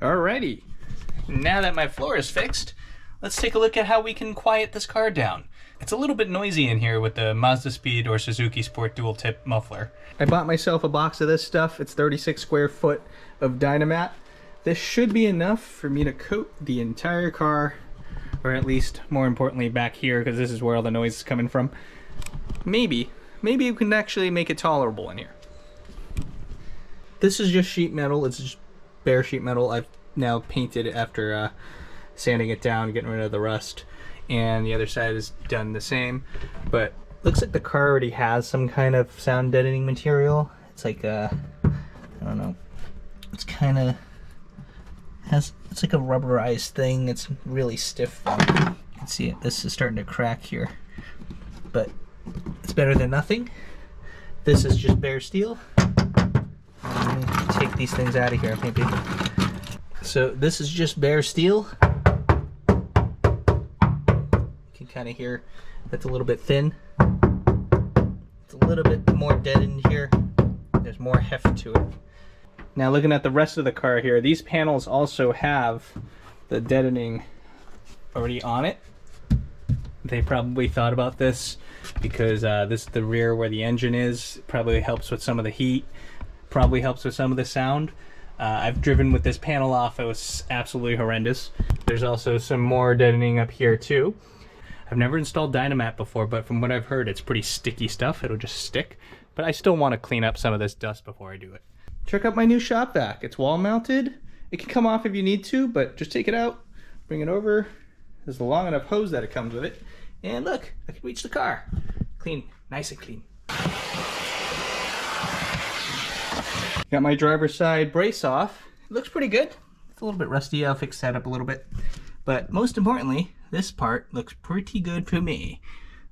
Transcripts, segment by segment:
Alrighty, now that my floor is fixed, let's take a look at how we can quiet this car down. It's a little bit noisy in here with the Mazdaspeed or SuzukiSport dual tip muffler. I bought myself a box of this stuff. It's 36 square foot of Dynamat. This should be enough for me to coat the entire car, or at least more importantly back here, because this is where all the noise is coming from. Maybe you can actually make it tolerable in here. This is just sheet metal. It's just bare sheet metal. I've now painted it after sanding it down, getting rid of the rust, and the other side is done the same. But looks like the car already has some kind of sound deadening material. It's like I don't know. It's kind of it's like a rubberized thing. It's really stiff. You can see it. This is starting to crack here, but it's better than nothing. This is just bare steel. Let me take these things out of here, maybe. So this is just bare steel. You can kind of hear that's a little bit thin. It's a little bit more deadened here. There's more heft to it. Now looking at the rest of the car here, these panels also have the deadening already on it. They probably thought about this because this is the rear where the engine is. It probably helps with some of the heat. Probably helps with some of the sound. I've driven with this panel off. It was absolutely horrendous. There's also some more deadening up here too. I've never installed Dynamat before, but from what I've heard, it's pretty sticky stuff. It'll just stick. But I still want to clean up some of this dust before I do it. Check out my new shop vac. It's wall mounted. It can come off if you need to, but just take it out, bring it over. There's a long enough hose that it comes with it. And look, I can reach the car. Clean, nice and clean. Got my driver's side brace off. It looks pretty good. It's a little bit rusty. I'll fix that up a little bit. But most importantly, this part looks pretty good for me.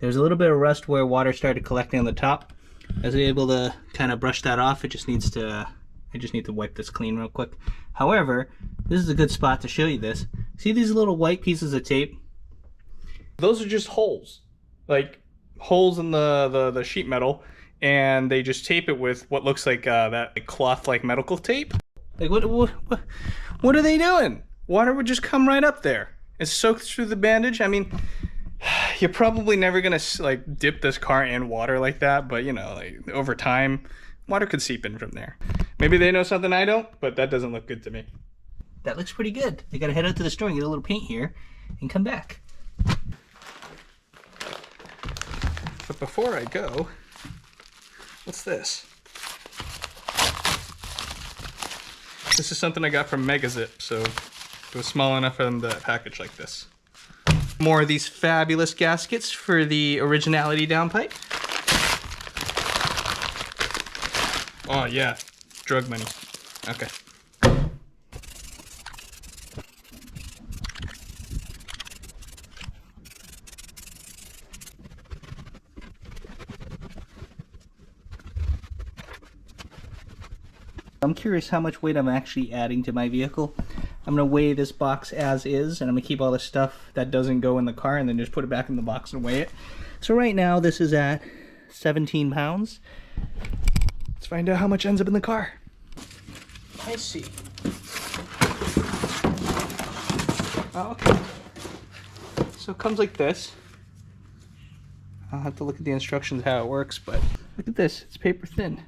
There's a little bit of rust where water started collecting on the top. I was able to kind of brush that off. It just needs to, I just need to wipe this clean real quick. However, this is a good spot to show you this. See these little white pieces of tape? Those are just holes. Like holes in the sheet metal. And they just tape it with what looks like that cloth-like medical tape. Like what are they doing? Water would just come right up there. It's soaked through the bandage. I mean, you're probably never gonna like dip this car in water like that, but you know, like over time, water could seep in from there. Maybe they know something I don't, but that doesn't look good to me. That looks pretty good. I gotta head out to the store and get a little paint here, and come back. But before I go. What's this? This is something I got from Megazip, so it was small enough for them to package like this. More of these fabulous gaskets for the Originality downpipe. Oh yeah, drug money. Okay. I'm curious how much weight I'm actually adding to my vehicle. I'm going to weigh this box as is, and I'm going to keep all the stuff that doesn't go in the car and then just put it back in the box and weigh it. So right now this is at 17 pounds. Let's find out how much ends up in the car. I see. Oh, okay. So it comes like this. I'll have to look at the instructions how it works, but look at this. It's paper thin.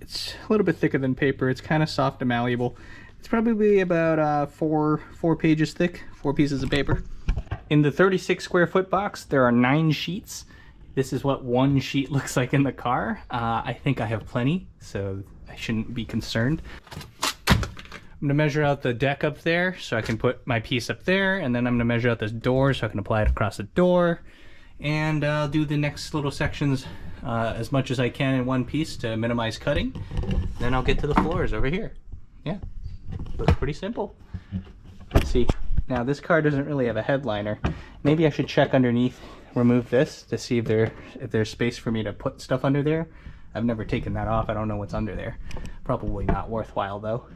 It's a little bit thicker than paper. It's kind of soft and malleable. It's probably about four pages thick, 4 pieces of paper. In the 36 square foot box, there are 9 sheets. This is what one sheet looks like in the car. I think I have plenty, so I shouldn't be concerned. I'm gonna measure out the deck up there so I can put my piece up there, and then I'm gonna measure out this door so I can apply it across the door. And I'll do the next little sections as much as I can in one piece to minimize cutting. Then I'll get to the floors over here. Yeah, looks pretty simple. Let's see. Now this car doesn't really have a headliner. Maybe I should check underneath, remove this to see if there's space for me to put stuff under there. I've never taken that off. I don't know what's under there. Probably not worthwhile though.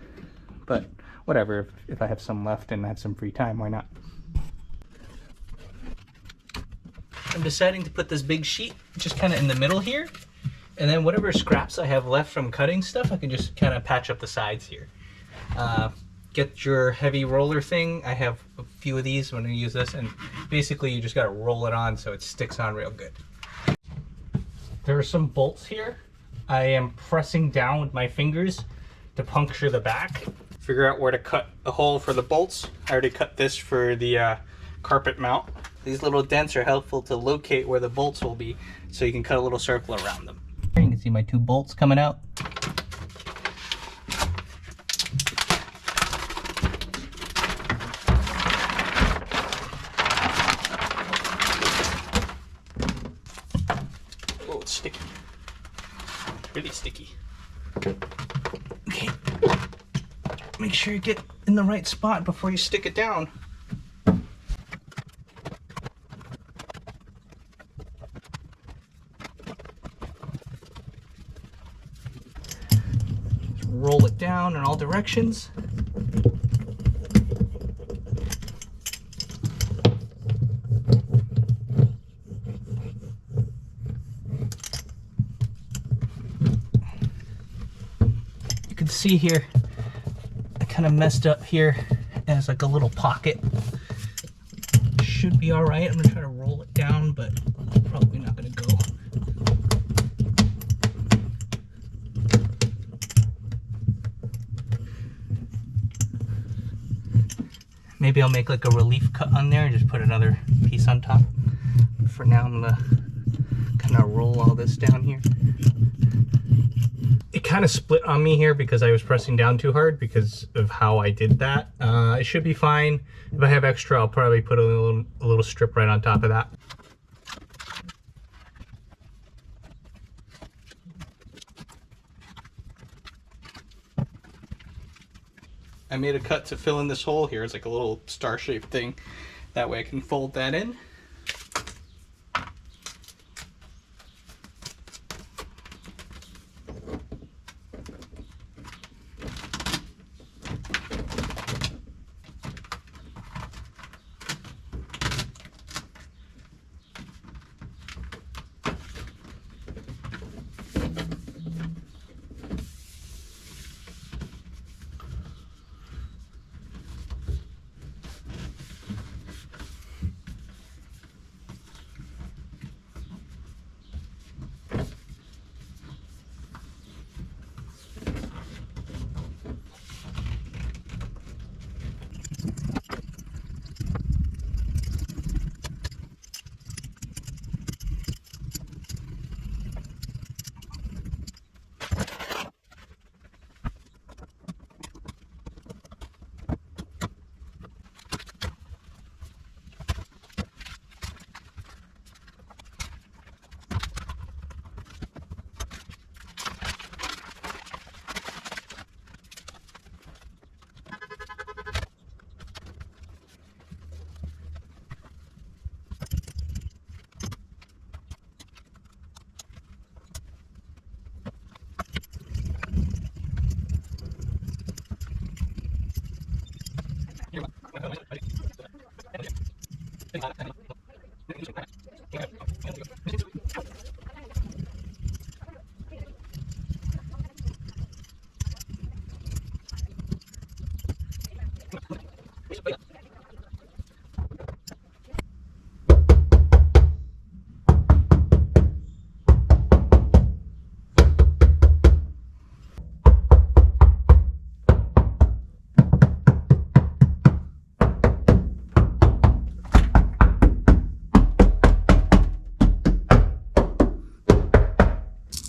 But whatever, if I have some left and I have some free time, why not? I'm deciding to put this big sheet just kind of in the middle here, and then whatever scraps I have left from cutting stuff, I can just kind of patch up the sides here. Get your heavy roller thing. I have a few of these. I'm going to use this, and basically you just got to roll it on so it sticks on real good. There are some bolts here. I am pressing down with my fingers to puncture the back. Figure out where to cut a hole for the bolts. I already cut this for the carpet mount. These little dents are helpful to locate where the bolts will be, so you can cut a little circle around them. You can see my 2 bolts coming out. Oh, it's sticky. Really sticky. Okay. Make sure you get in the right spot before you stick it down. Just roll it down in all directions. You can see here, I kind of messed up here as like a little pocket. Should be all right. I'm gonna try to roll it down, but probably not gonna go. Maybe I'll make like a relief cut on there and just put another piece on top. But for now, I'm gonna kind of roll all this down here. It kind of split on me here because I was pressing down too hard because of how I did that. It should be fine. If I have extra, I'll probably put a little strip right on top of that. I made a cut to fill in this hole here. It's like a little star-shaped thing. That way I can fold that in.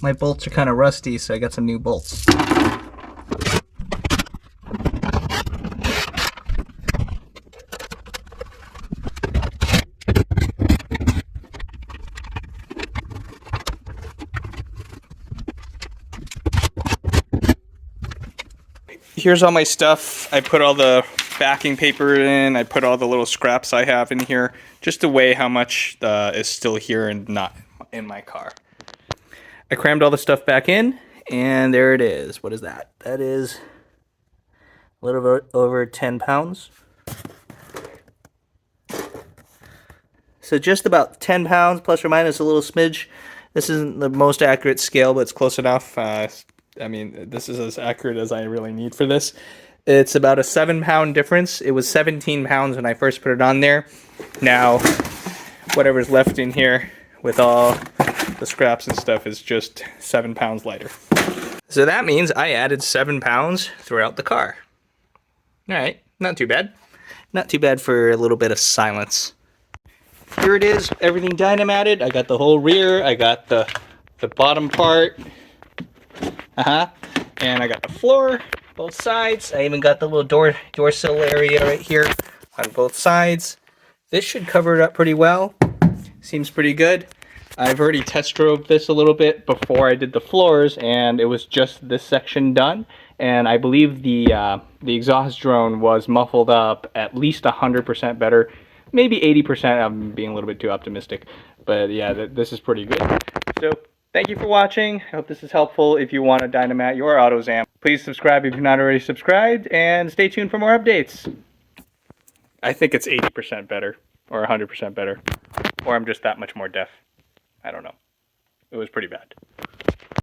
My bolts are kind of rusty, so I got some new bolts. Here's all my stuff. I put all the backing paper in. I put all the little scraps I have in here just to weigh how much is still here and not in my car. I crammed all the stuff back in, and there it is. What is that? That is a little bit over 10 pounds. So just about 10 pounds, plus or minus a little smidge. This isn't the most accurate scale, but it's close enough. I mean, this is as accurate as I really need for this. It's about a 7-pound difference. It was 17 pounds when I first put it on there. Now, whatever's left in here with all the scraps and stuff is just 7 pounds lighter. So that means I added 7 pounds throughout the car. All right, not too bad. Not too bad for a little bit of silence. Here it is, everything dynamatted. I got the whole rear, I got the bottom part. And I got the floor, both sides. I even got the little door sill area right here on both sides. This should cover it up pretty well. Seems pretty good. I've already test drove this a little bit before I did the floors, and it was just this section done. And I believe the exhaust drone was muffled up at least 100% better. Maybe 80%. I'm being a little bit too optimistic. But yeah, this is pretty good. So thank you for watching. I hope this is helpful. If you want to Dynamat your Autozam, please subscribe if you're not already subscribed, and stay tuned for more updates. I think it's 80% better, or 100% better. Or I'm just that much more deaf. I don't know. It was pretty bad.